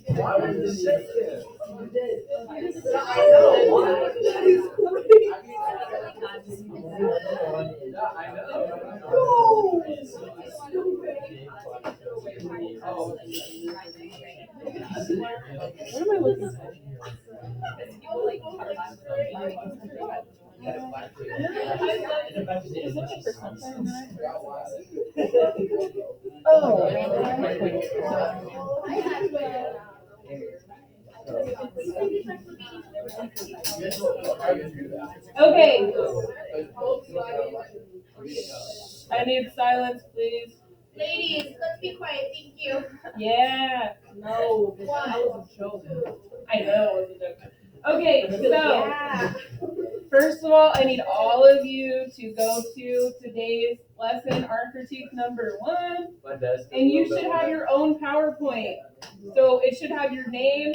Why would you say it? What am I looking for? Okay. I need silence, please. Ladies, let's be quiet, thank you. Yeah. No, that was a joke. I know it was a joke. Okay, so first of all, I need all of you to go to today's lesson, art critique number 1, and you should have your own PowerPoint. So it should have your name.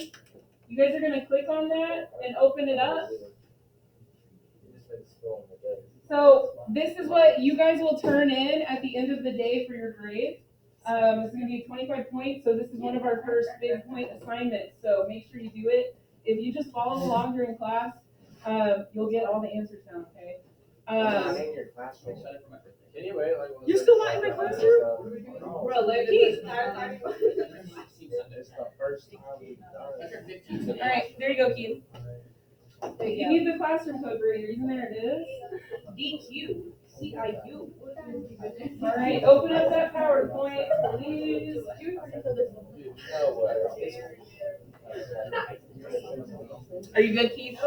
You guys are gonna click on that and open it up. So this is what you guys will turn in at the end of the day for your grade. It's going to be 25 points, so this is one of our first big point assignments. So make sure you do it. If you just follow along during class, you'll get all the answers down, okay? You're still not in my classroom? All right, there you go, Keith. You need the classroom code reader. Isn't there it is? DQ. CIU. All right, open up that PowerPoint, please. Are you good, Keith?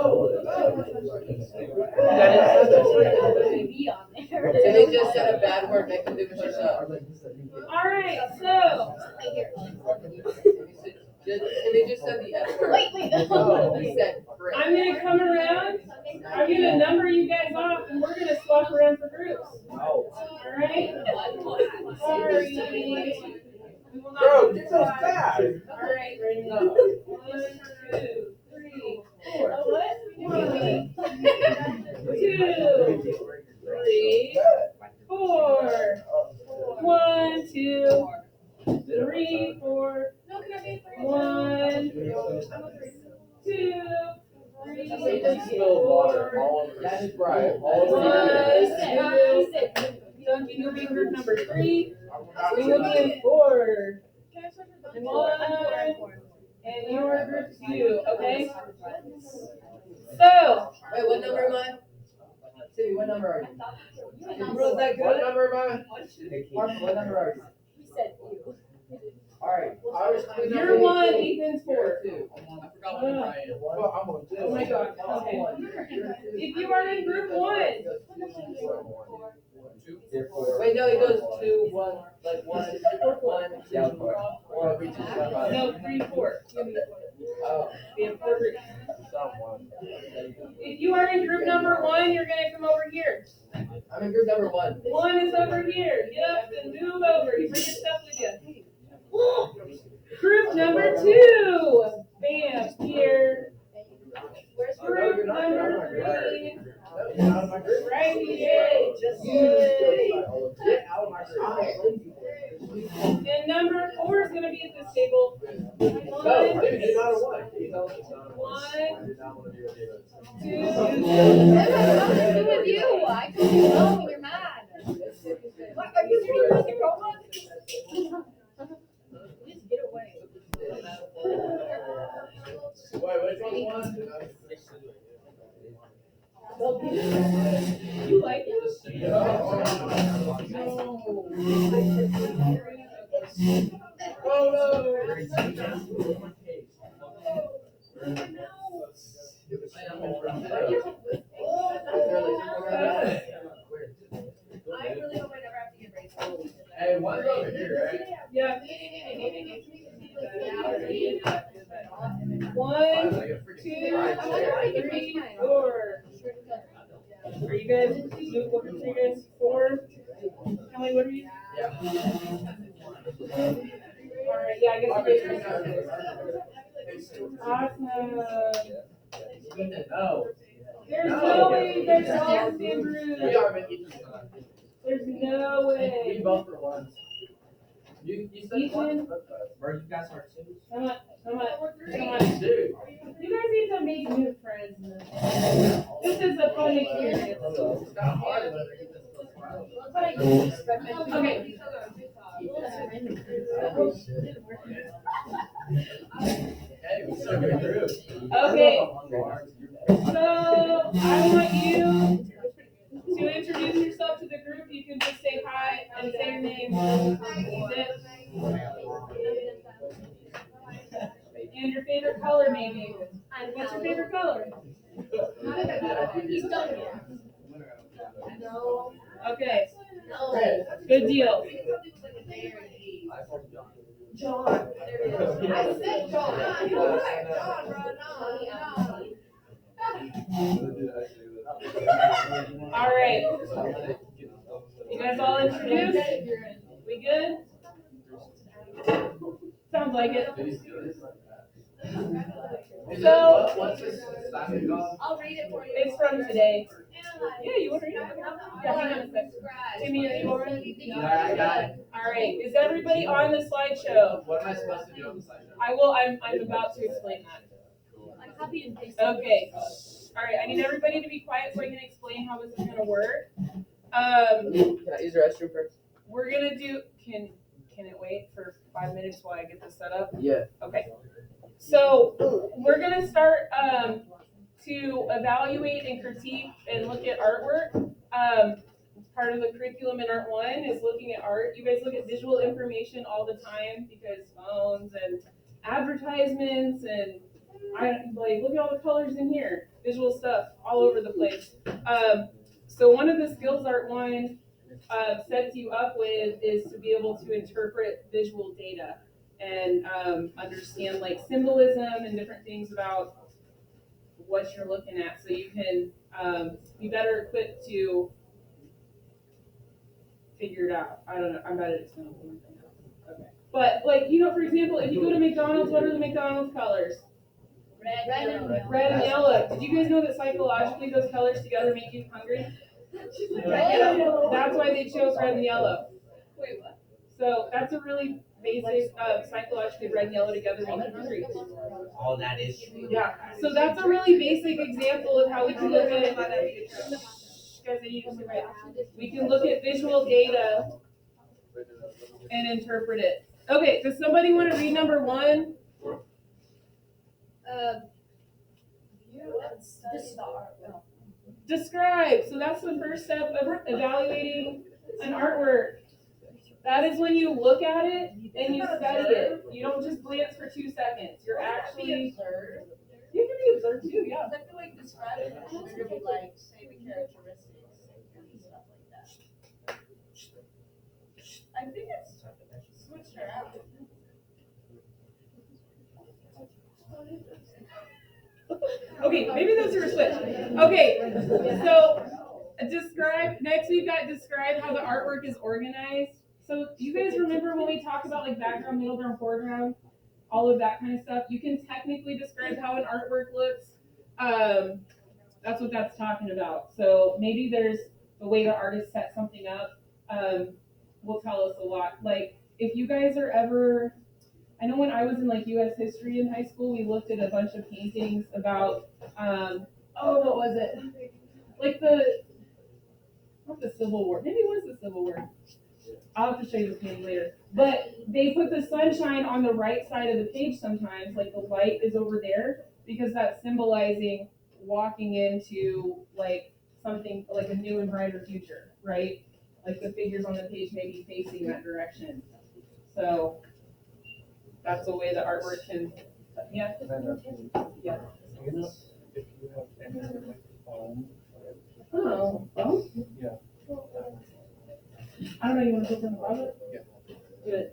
And they just said a bad word, make them do push up. All right, so. And they just said the F word. Wait. He said frick. I'm gonna come around. I'm gonna number you guys off, and we're gonna swap around for groups. All right. Sorry. We will not. Bro, get those back. All right, ready? 1, 2, 3, 4. What? 1, 2, 3, 4. 1, 2, 3, 4. No, can I be 3? 1, 2, 3, 4. That's right. 1, 2. Duncan, you'll be in group number 3. We will be in 4. Can I switch with them? 1, and you're group 2, okay? So, Wait, what number am I? Timmy, what number are you? was that What good? number am I? Martha, what number are you? He said you. Alright, I was. You're 1, Ethan's 4. I forgot what number I am. Well, I'm on two. Oh my God, okay. If you are in group 1, Wait, no, it goes 2, 1, like 1, 2, or we just no, 3, 4. Oh. We have 4 groups. If you are in group number 1, you're gonna come over here. I'm in group number 1. 1 is over here. Get up and move over. You bring your stuff with you. Group number 2. Bam, here. Group number 3. Right here. Get out of my side. And number 4 is gonna be at this table. No, dude, you're not a one. 1, 2. Nothing to do with you. I told you no when you're mad. What, are you doing with the Chroma? Just get away. Wait, which one? You like it? Oh no! I really hope I never have to get raised. Hey, one's over here, right? Yeah. 1, 2, 3, 4. Are you guys? What are you guys? 4. Emily, what are you? All right. Yeah, I guess you guys are. Awesome. No. There's No. no way you guys are all in the same We group. are making. There's no We way. both for once. You said Ethan? one. Or you guys are two. Come on, come on, come on. Dude. You guys need to make new friends. This is a fun experience. It's not hard whether you just go smile. Okay. Hey, we still good group. Okay. So I want you to introduce yourself to the group. You can just say hi and say your name. And your favorite color, maybe. What's your favorite color? He's done yet. No. Okay, No. good deal. John. I said John. You're right. John, bro. No. All right. You guys all introduced? We good? Sounds like it. So What's this assignment called? I'll read it for you. it's from today. Yeah, you want to read it? Yeah, hang on a sec. Give me your board. Yeah, I got it. All right. Is everybody on the slideshow? What am I supposed to do on the side? I will. I'm about to explain that. I copy and paste. Okay. All right. I need everybody to be quiet so I can explain how this is going to work. Can I use the restroom first? We're gonna do. Can it wait for 5 minutes while I get this set up? Yeah. Okay. So we're gonna start to evaluate and critique and look at artwork. Part of the curriculum in Art 1 is looking at art. You guys look at visual information all the time because phones and advertisements and look at all the colors in here. Visual stuff all over the place. So one of the skills Art 1 sets you up with is to be able to interpret visual data and understand like symbolism and different things about what you're looking at, so you can be better equipped to figure it out. I don't know. I'm bad at explaining things. Okay. But like, you know, for example, if you go to McDonald's, what are the McDonald's colors? Red and yellow. Red and yellow. Did you guys know that psychologically those colors together make you hungry? That's why they chose red and yellow. Wait, what? So that's a really basic psychologically red and yellow together make you hungry. Oh, that is. Yeah. So that's a really basic example of how we can look at we can look at visual data and interpret it. Okay, does somebody want to read number 1? Describe. So that's the first step of evaluating an artwork. That is when you look at it and you study it. You don't just glance for 2 seconds. You're actually. You can be observed too, yeah. I feel like describing it should really like say the characteristics and stuff like that. I think it's switched around. Okay, maybe those are switched. Okay, so next we've got describe how the artwork is organized. So do you guys remember when we talked about like background, middle ground, foreground, all of that kind of stuff? You can technically describe how an artwork looks. That's what that's talking about. So maybe there's the way the artist set something up will tell us a lot. Like if you guys are ever, I know when I was in like U.S. history in high school, we looked at a bunch of paintings about, what was it? Like not the Civil War. Maybe it was the Civil War. I'll have to show you the painting later. But they put the sunshine on the right side of the page sometimes, like the light is over there, because that's symbolizing walking into like something like a new and brighter future, right? Like the figures on the page may be facing that direction. So that's the way the artwork can, yeah. Yeah. If you have any like phone. Oh, phone? Yeah. I don't know, you want to put them in the closet? Yeah. Good.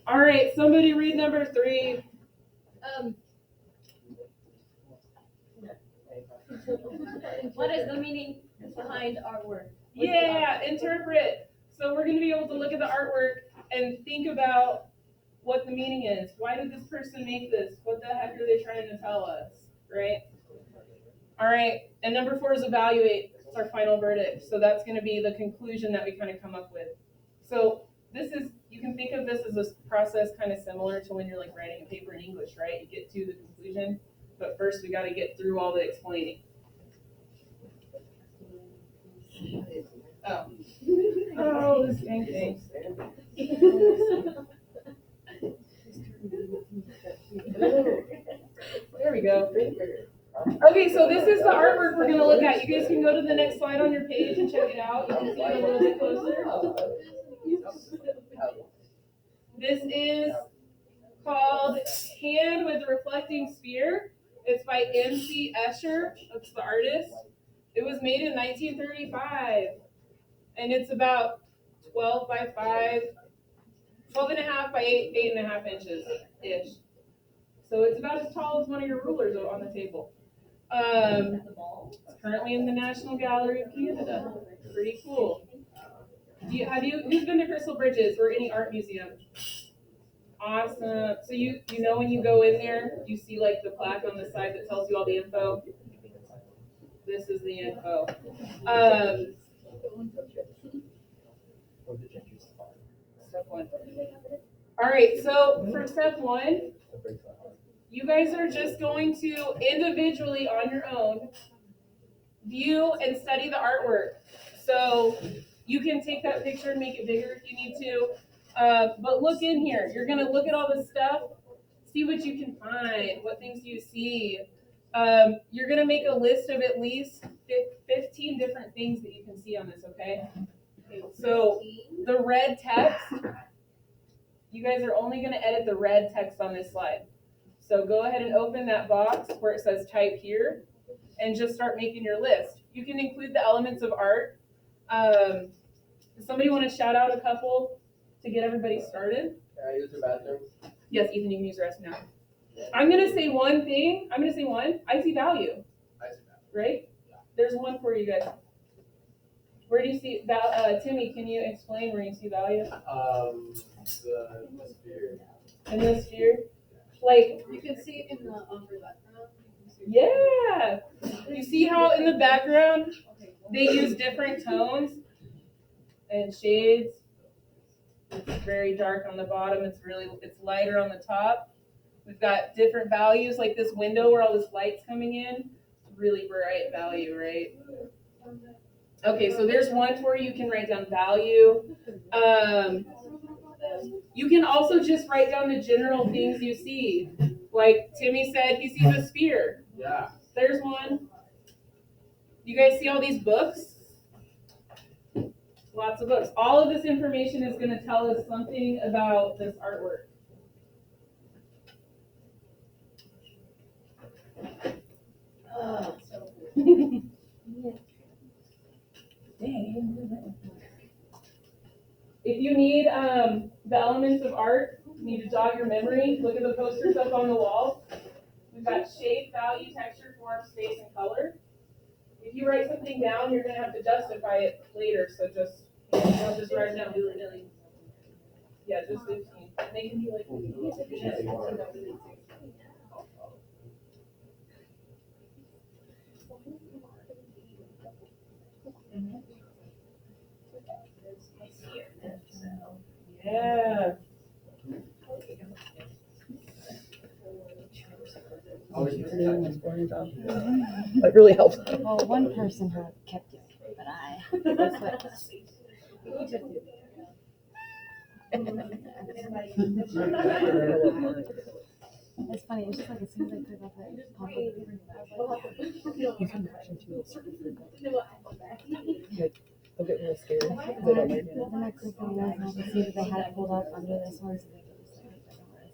All right, somebody read number 3. What is the meaning behind artwork? Yeah, interpret. So we're going to be able to look at the artwork and think about what the meaning is. Why did this person make this? What the heck are they trying to tell us, right? All right, and number 4 is evaluate. It's our final verdict. So that's going to be the conclusion that we kind of come up with. So this is, you can think of this as a process kind of similar to when you're like writing a paper in English, right? You get to the conclusion, but first we got to get through all the explaining. Oh, this dang thing. There we go. Okay, so this is the artwork we're gonna look at. You guys can go to the next slide on your page and check it out. You can see it a little bit closer. This is called Hand with Reflecting Sphere. It's by M.C. Escher. That's the artist. It was made in 1935. And it's about 12 by 5, 12 and a half by 8 and a half inches-ish. So it's about as tall as one of your rulers on the table. It's currently in the National Gallery of Canada. Pretty cool. Who's been to Crystal Bridges or any art museum? Awesome. So you know when you go in there, you see like the plaque on the side that tells you all the info. This is the info. Step 1. All right, so for step 1, you guys are just going to individually on your own view and study the artwork. So you can take that picture and make it bigger if you need to. But look in here. You're going to look at all this stuff, see what you can find. What things do you see? You're going to make a list of at least 15 different things that you can see on this, okay? So the red text, you guys are only going to edit the red text on this slide. So go ahead and open that box where it says type here and just start making your list. You can include the elements of art. Does somebody want to shout out a couple to get everybody started? Can I use the bathroom? Yes, Ethan, you can use the rest now. I'm going to say one thing. I'm going to say one. I see value. I see that. Right? There's one for you guys. Where do you see Timmy, can you explain where you see value? The sphere. In this sphere? Like, You can see it in the upper left. yeah. You see how in the background they use different tones and shades? It's very dark on the bottom. It's lighter on the top. We've got different values, like this window where all this light's coming in. It's really bright value, right? Okay, so there's one where you can write down value. You can also just write down the general things you see. Like Timmy said, he sees a sphere. Yeah. There's one. You guys see all these books? Lots of books. All of this information is going to tell us something about this artwork. If you need the elements of art, you need to jog your memory, look at the posters up on the wall. We've got shape, value, texture, form, space, and color. If you write something down, you're going to have to justify it later, so just don't just write it down willy-nilly. Yeah, just 15. And they can be like, yeah. It really helps. Well, one person had kept it, but I. It's funny. It's just like as soon as I click off it, pop up. You can imagine too. They'll get really scared. Then I click on this and I can see that they had it pulled up under this one, so they could just like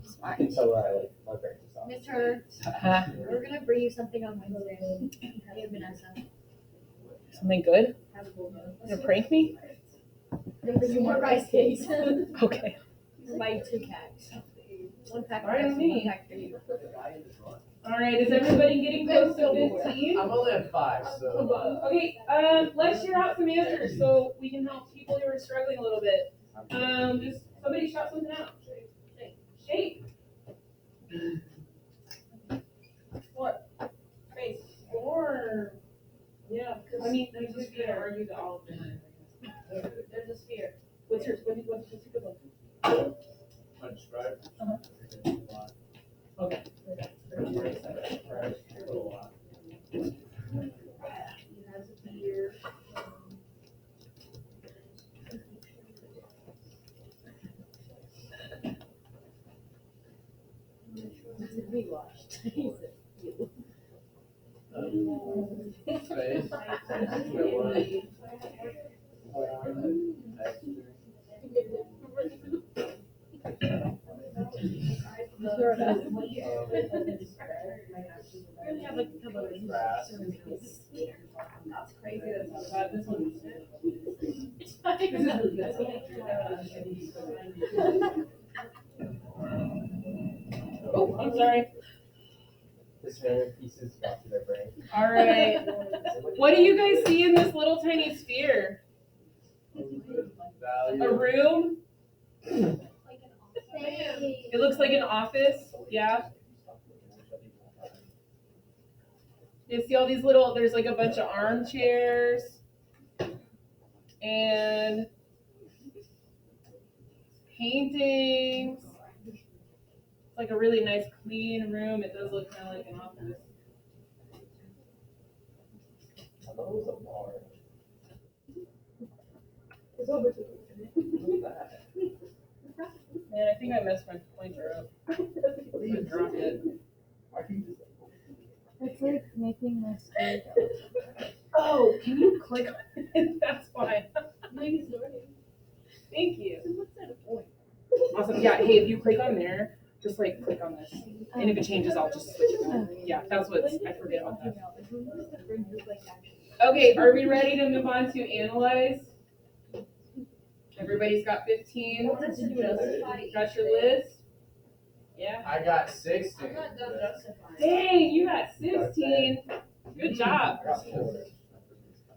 Smart. Mr. We're gonna bring you something on Wednesday. Hey, Vanessa. Something good? You gonna prank me? We're gonna bring you more rice cakes. Okay. Buy 2 packs. 1 pack for All right, us, me. 1 pack for you. All right, is everybody getting close to 15? I'm only at 5, so. Okay, let's share out some answers so we can help people who are struggling a little bit. Just somebody shout something out. Shape. What? argue that all of them are. There's a sphere. What's your good one? Unscribed. Okay. We watched. Space. That's crazy. That's not bad. This one. Oh, I'm sorry. The spare pieces got to their brain. All right. What do you guys see in this little tiny sphere? A Value. room? It looks like an office. Yeah. You see all these little, there's like a bunch of armchairs and paintings. It's like a really nice clean room. It does look kind of like an office. I thought it was a bar. Man, I think I messed my pointer up. I dropped it. It's like making my story go. Oh, can you click on it? That's fine. Thank you. Awesome. Yeah, hey, if you click on there, just like click on this. And if it changes, I'll just switch it back. Yeah, that's what I forget about that. Okay, are we ready to move on to analyze? Everybody's got 15. Got your list? Yeah. I got 60. Dang, you got 16. Good job.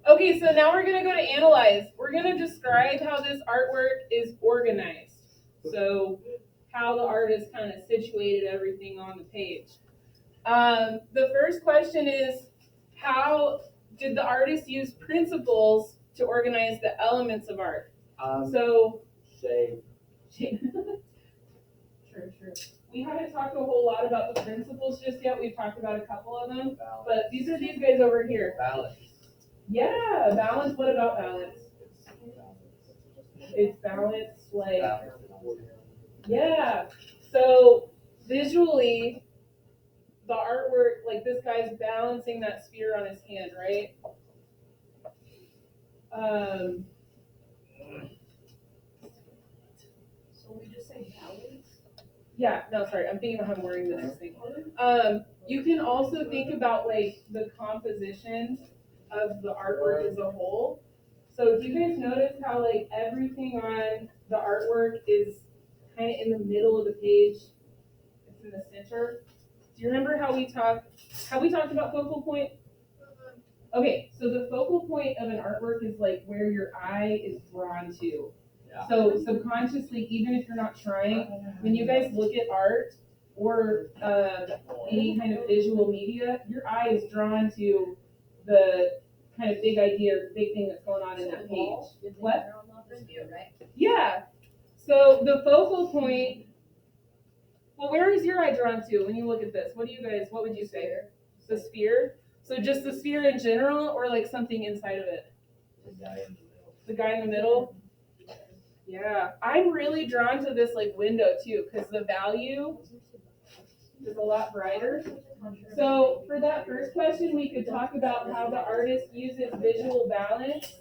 Okay, so now we're gonna go to analyze. We're gonna describe how this artwork is organized. So how the artist kind of situated everything on the page. The first question is, how did the artist use principles to organize the elements of art? So, Shade. Sure. We haven't talked a whole lot about the principles just yet. We've talked about a couple of them, but these are these guys over here. Balance. Yeah, balance. What about balance? It's balance, like, yeah. So visually, the artwork, like this guy's balancing that sphere on his hand, right? So we just say balance? Yeah, no, sorry, I'm thinking of how I'm wording the next thing. You can also think about like the composition of the artwork as a whole. So do you guys notice how like everything on the artwork is kind of in the middle of the page? It's in the center. Do you remember how we talked about focal point? Okay, so the focal point of an artwork is like where your eye is drawn to. Yeah. So subconsciously, even if you're not trying, when you guys look at art or any kind of visual media, your eye is drawn to the kind of big idea or big thing that's going on in that page. What? Yeah. So the focal point, well, where is your eye drawn to when you look at this? What would you say? The sphere? So just the sphere in general or like something inside of it? The guy in the middle? Yeah. I'm really drawn to this like window too, because the value is a lot brighter. So for that first question, we could talk about how the artist uses visual balance.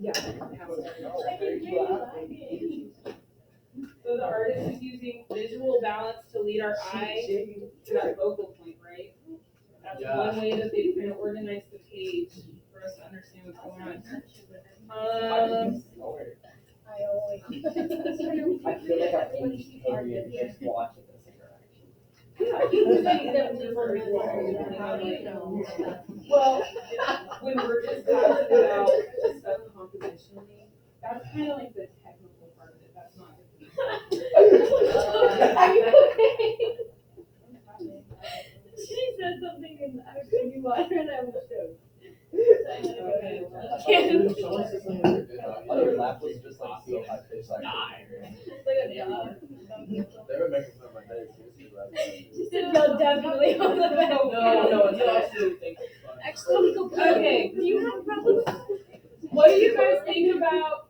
Yeah. So the artist is using visual balance to lead our eye to that focal point, right? That's one way that they kind of organize the page for us to understand what's going on. I feel like I'm in just watching this interaction. Well, when we're just talking about stuff compositionally, that's kind of like the technical part of it. That's not. Are you okay? drinking water and I was choked. Someone said something weird. Your laugh was just like so high pitched, like. It's like a dog. They were making fun of my day. She said no, definitely on the bed. No, you actually think it's fun. Actually, go. Okay. Do you have problems? What do you guys think about,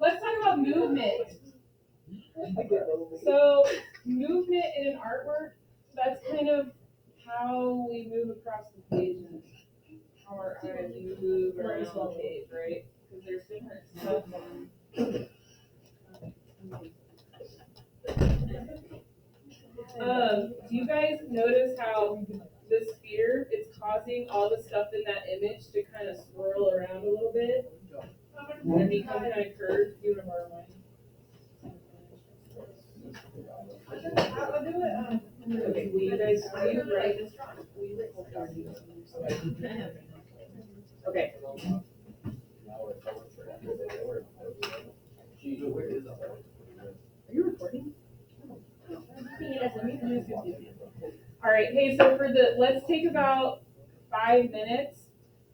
let's talk about movement. So, movement in an artwork, that's kind of how we move across the pages. How our eyes move around the page, right? Because there's different stuff. Do you guys notice how the sphere is causing all the stuff in that image to kind of swirl around a little bit and become kind of curved? You want to borrow mine? I'll do it. Okay, will you guys write this? Okay. Are you recording? All right, hey, so let's take about 5 minutes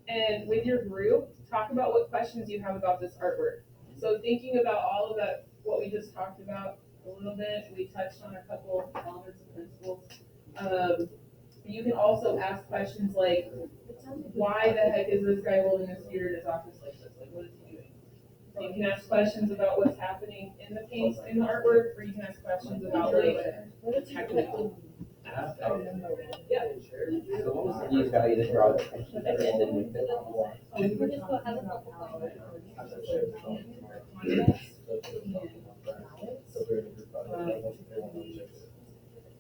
and with your group, talk about what questions you have about this artwork. So thinking about all of that, what we just talked about a little bit, we touched on a couple of elements and principles. You can also ask questions like, why the heck is this guy holding a sphere in his office like this? Like, what is he doing? So you can ask questions about what's happening in the paints, in the artwork, or you can ask questions about like the technical aspect. Yeah. So what was the guy that draw the picture and then we did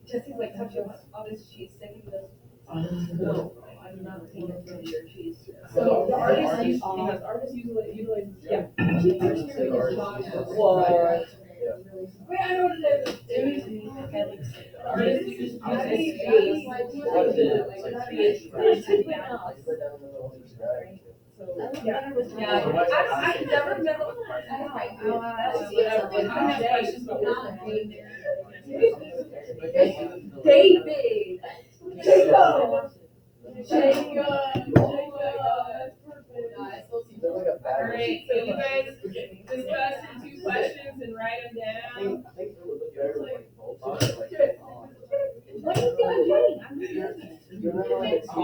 Jesse's like touching all this cheese, sticking to this. No, I'm not seeing it from your cheese. So the artist utilizes, yeah. Well, Wait, I know what it is. The artist uses I never met David. Jacob. Alright, so you guys discuss the 2 questions and write them down. What do you think I'm doing? I'm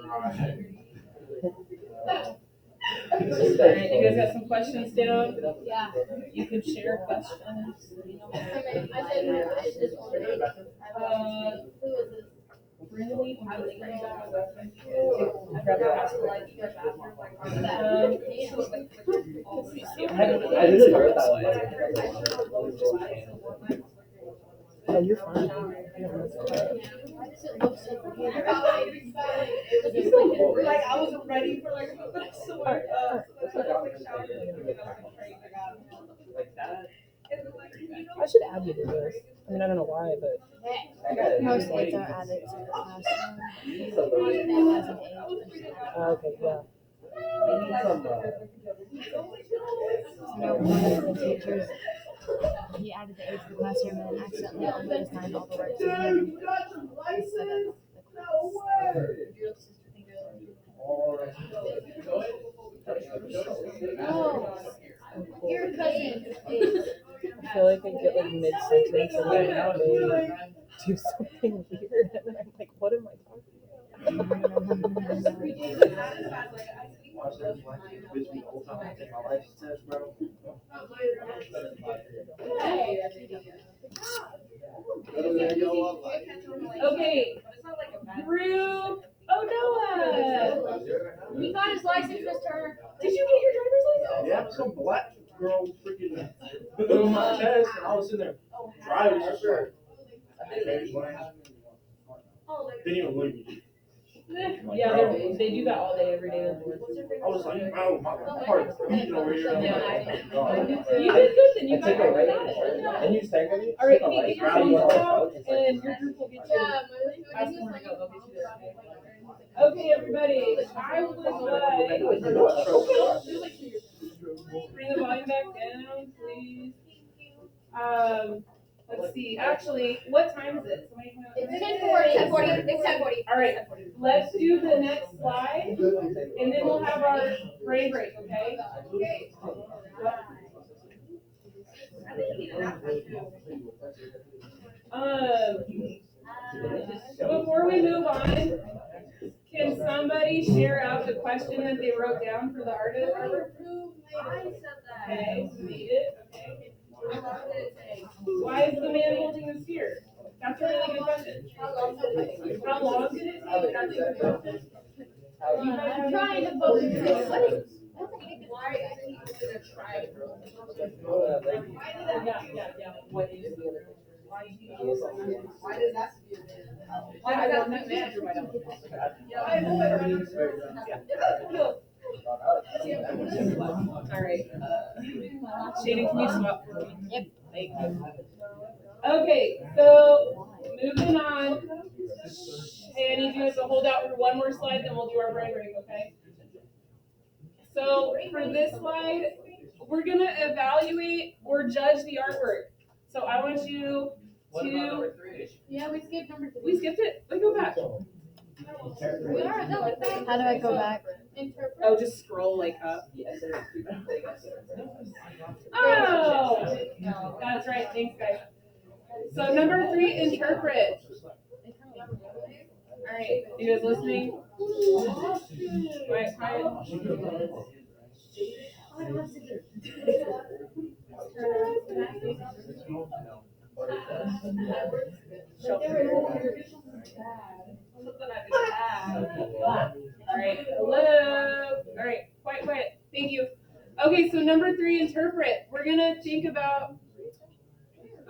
Alright, you guys got some questions down? Yeah. You can share questions. Really? I'd rather ask like I really wrote that way. Oh, you're fine. Like I wasn't ready for like so like Like that. I should add you to this. I mean, I don't know why, but Most aids are added to the classroom. As an aid. okay, yeah. I know one of the teachers, he added the aids to the classroom and then accidentally overassigned all the work to him. you got your license? No Oh, your cousin is. I feel like I get like mid-sentence and then they do something weird and then I'm like, what am I talking Okay, Drew Onoa. He got his license this term. Did you get your driver's license? Yeah, some black girl freaking blew my chest and I was in there driving. Didn't even look at me. Yeah, they do that all day, every day. I was like, oh, my heart beating over here. You did good, then you I got take it over right that. and you take it. All right, hey, get your phones out, and your group will get you. Yeah, Ask them where to go, they'll get you there. Okay, everybody, I would like, bring the volume back down, please. Let's see, actually, what time is it? Somebody come out. It's 10:40, it's 10:40. All right, let's do the next slide, and then we'll have our brain break, okay? Before we move on, can somebody share out the question that they wrote down for the artist? Okay, you made it, okay. Why is the man holding the spear? That's a really good question. How long did it take? That's a good question. You guys I'm have trying to any- focus. What is? Why is he gonna try? Yeah. What is the? Why does that? I don't know. Manager might have. All right. Shannon, can you swap for me? Yep. Thank you. Okay, so moving on. Hey, I need you guys to hold out for one more slide, then we'll do our brain break, okay? So for this slide, we're gonna evaluate or judge the artwork. So I want you to, Yeah, we skipped number 3. we skipped it, let's go back. We are, no, it's not. How do I go back? Interpret. Oh, just scroll like up. Oh, that's right, thanks guys. So number 3, interpret. All right, you guys listening? Quiet. All right, hello. All right, quiet. Thank you. Okay, so number 3, interpret. We're gonna think about.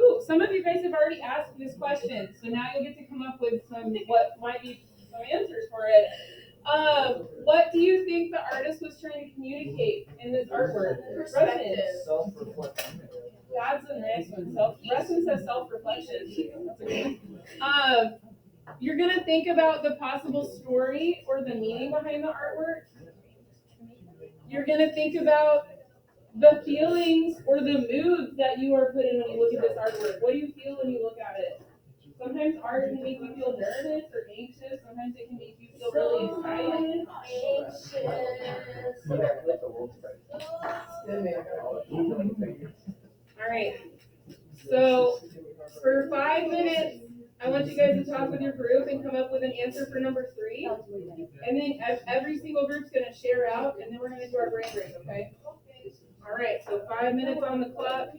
Ooh, some of you guys have already asked this question, so now you'll get to come up with what might be some answers for it. What do you think the artist was trying to communicate in this artwork? Perspective. Self-reflection. That's a nice one. Rustin says self-reflection. That's a good one. You're gonna think about the possible story or the meaning behind the artwork. You're gonna think about the feelings or the moods that you are put in when you look at this artwork. What do you feel when you look at it? Sometimes art can make you feel nervous or anxious. Sometimes it can make you feel really excited. All right. So for 5 minutes, I want you guys to talk with your group and come up with an answer for number 3. And then every single group's gonna share out, and then we're gonna do our brain break, okay? All right, so 5 minutes on the clock.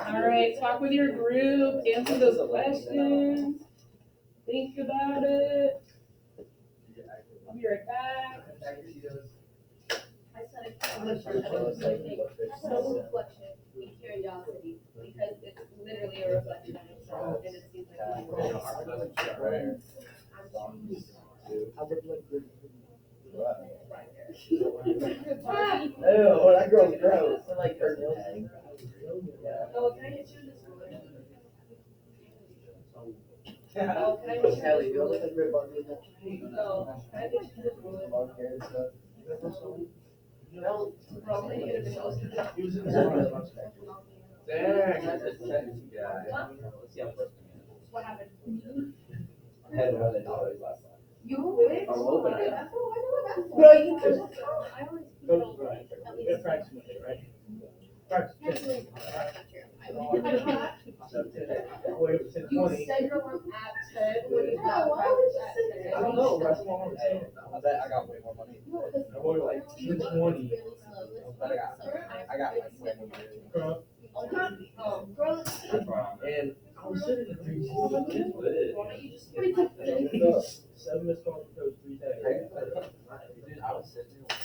All right, talk with your group, answer those questions, think about it. I'll be right back. I said self-reflection and curiosity, because it's literally a reflection of itself, and it seems Oh, that girl's gross. I like her. Oh, can I get you this one? Oh, can I get you Kelly, you look like you're about to No, can I get you this one? He was in the Dang, that's a sexy guy. Let's see how first. What happened? I had $1 million last night. You did? I'm hoping. Bro, you could. I always Coach, right? Yeah, practice with it, right? Practice. You said you're on at 10 when you got I don't know, that's what I'm saying. I bet I got way more money. I wanted like 220. But I got like way more money. And I was sitting there. Dude, 7 missed calls for coach 3 days. I was sitting there.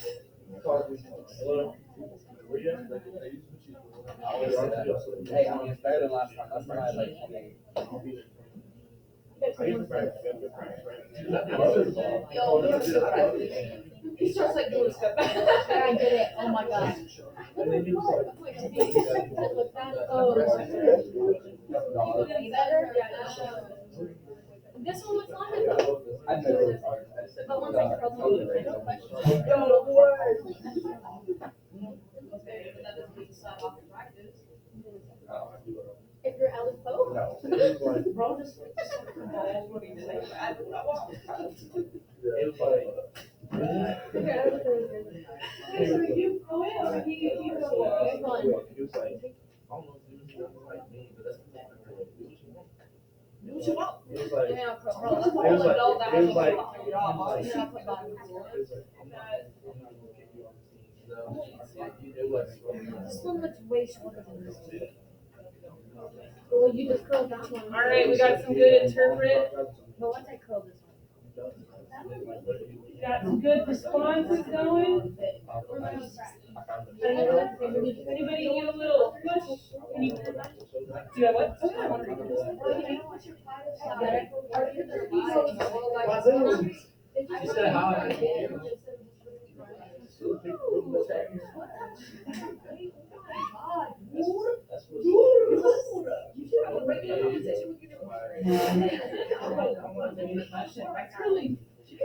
Hello? Where you at? I always say that. Hey, I mean, it's better than last time. Last time I had like 28. I get the practice, I get the practice, right? He starts like doing stuff. I did it, oh my god. And then he was like, Oh. No. Be better? This one was fun though. I know it's hard. I just said, But once I curled them, if you're Ellen Poe. no. it was like, I don't know if it was like me, but that's what it was like, And then I'll curl. it was like, it was like, And then I'll put bottom. I'm not gonna get you on the team. It was. This one looks way shorter than this one. Well, you just curled that one. All right, we got some good interpret. But once I curl this one. Got some good responses going. Anybody need a little push? Any, do you have what? She said hi.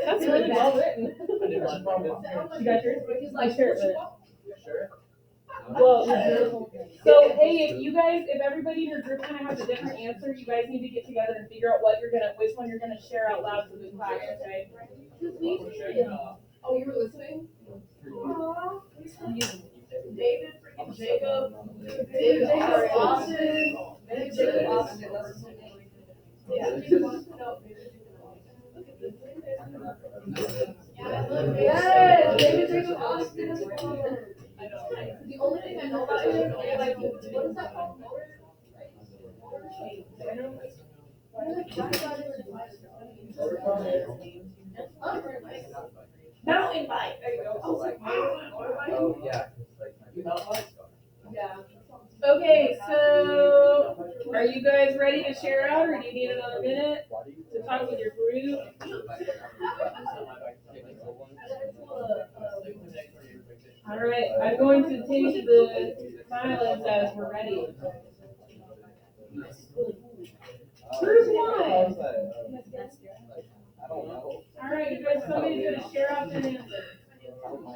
That's really well written. You got yours? I share it with it. Sure? Well, so hey, if everybody in your group kind of has a different answer, you guys need to get together and figure out which one you're gonna share out loud to the class, okay? Oh, you were listening? David, freaking Jacob, David Jacob Austin, David Jacob Austin, that's his name. Yeah. Yes, David Jacob Austin is one. The only thing I know about him is like, what is that called? Mountain bike, there you go. I was like, Oh, yeah. yeah. Okay, so are you guys ready to share out, or do you need another minute to talk with your group? All right, I'm going to take the silence as we're ready. Group one. I don't know. All right, you guys, somebody's gonna share out their answer. All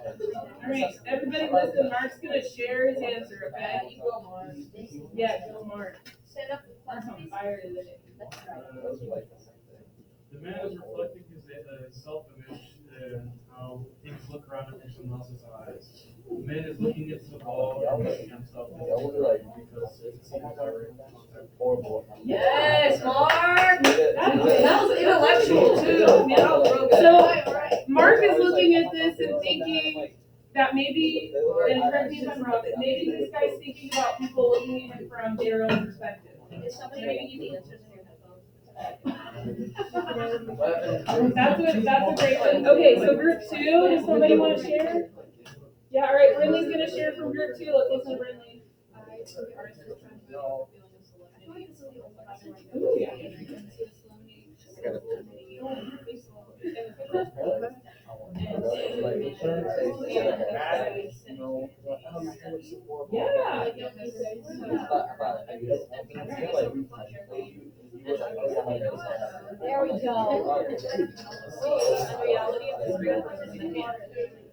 right, everybody listen, Mark's gonna share his answer, okay? Yeah, go Mark. Stand up. Mark's on fire today. The man is reflecting his self-image and how things look around him from someone else's eyes. The man is looking into the ball and looking at himself because it's Horrible. Yes, Mark. That was intellectual too. Man, that was real good. So Mark is looking at this and thinking that maybe, and correct me if I'm wrong, that maybe this guy's thinking about people looking at him from their own perspective. Is somebody giving you the answers in your That's a great one. Okay, so group two, does somebody want to share? Yeah, all right, Brinley's gonna share from group two. Let's listen to Brinley. Yeah. There we go. So,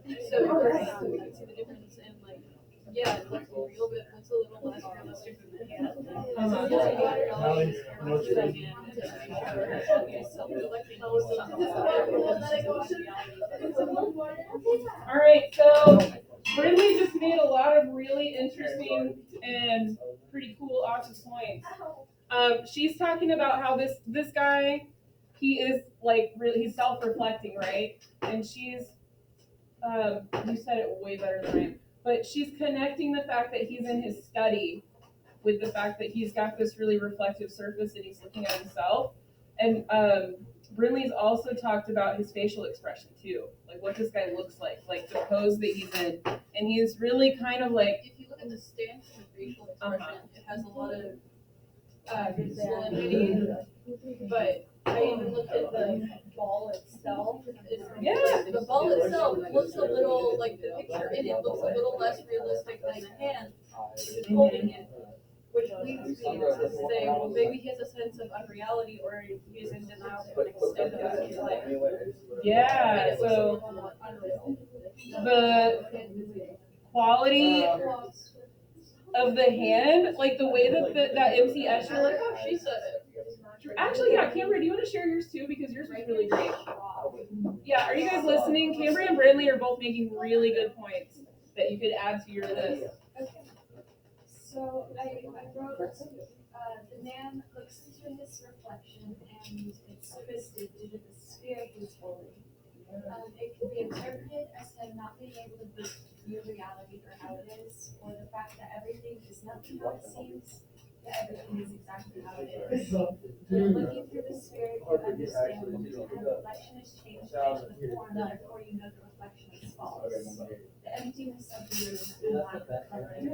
you see the difference in like, yeah, it looks a little bit, looks a little less realistic than the hand. All right, so Brinley just made a lot of really interesting and pretty cool, awesome points. She's talking about how this guy, he is like really, he's self-reflecting, right? And she's, you said it way better than I am, but she's connecting the fact that he's in his study with the fact that he's got this really reflective surface and he's looking at himself. And Brinley's also talked about his facial expression too, like what this guy looks like the pose that he's in, and he's really kind of like, If you look at the stance and the facial Uh-huh. expression, it has a lot of solidity, but I even looked at the ball itself. Yeah. The ball itself looks a little, like the picture in it looks a little less realistic than the hand, which is holding it. Which leads me to say, well, maybe he has a sense of unreality or he's in denial to an extent of his life. yeah, And it looks a so little more unreal. the quality of the hand, like the way that that MC I Escher, like how she said it. actually, yeah, Cambria, do you want to share yours too? Because yours was really great. Yeah, are you guys listening? Cambria and Bradley are both making really good points that you could add to your list. So I wrote, the man looks into his reflection and it's twisted due to the sphere he's holding. It can be interpreted as him not being able to view reality for how it is, or the fact that everything is nothing how it seems, that everything is exactly how it is. When looking through the sphere, you understand that the reflection is changed based on the form, therefore you know the reflection is false. The emptiness of the room and lack of coloring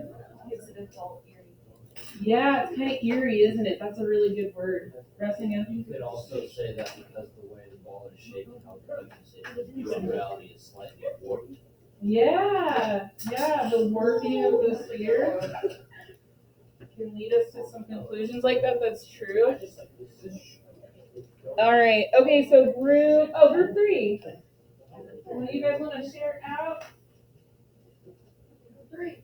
gives it a dull, eerie. Yeah, it's kind of eerie, isn't it? That's a really good word. Pressing in. You could also say that because the way the ball is shaped and how the reflection is, the view of reality is slightly warped. Yeah, the warping of the sphere can lead us to some conclusions like that. That's true. All right. Okay. So group 3. What do you guys want to share out? 3.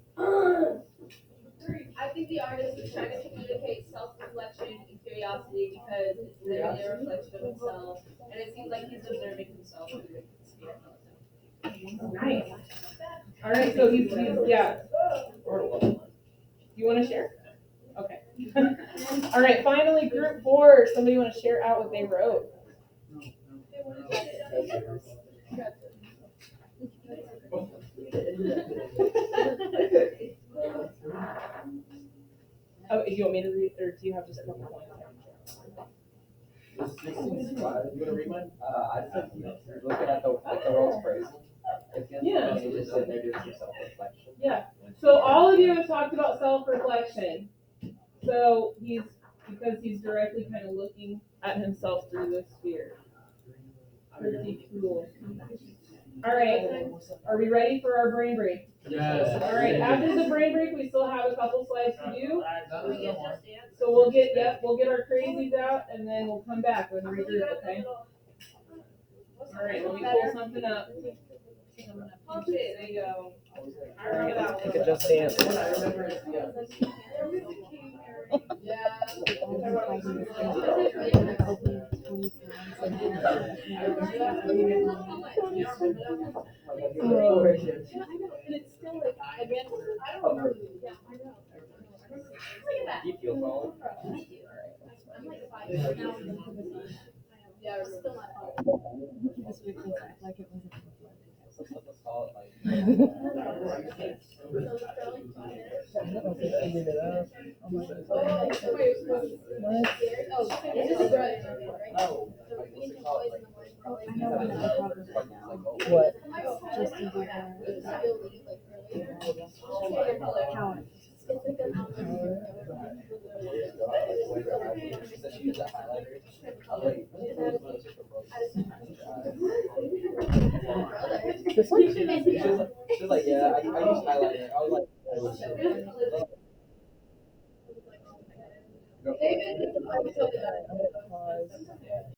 I think the artist is trying to communicate self-reflection and curiosity because it's literally a reflection of himself, and it seems like he's observing himself through the sphere. Nice. All right. So he's yeah. You want to share? Okay. All right. Finally, group 4. Somebody want to share out what they wrote? Oh, you want me to read, or do you have just a couple points? You wanna read mine? I just like, looking at the world's crazy. Yeah. It's just sitting there doing some self-reflection. Yeah. So all of you have talked about self-reflection. So because he's directly kind of looking at himself through this sphere. Pretty cool. All right. Are we ready for our brain break? Yes. All right. After the brain break, we still have a couple slides to do. We get Just Dance. So we'll get our crazies out and then we'll come back and regroup, okay? All right, let me pull something up. Okay, there you go. All right. Take a Just Dance. It's still like, I don't know. Yeah, I know. Look at that. Do you feel falling? I'm like 5 years now. Yeah, we're still not. This week was like it wasn't. Let's call it like. I know one of the problems right now. What? Just to do power. She did that highlighter. This one? She was like, yeah, I use highlighter. I was like, David, I'm gonna pause.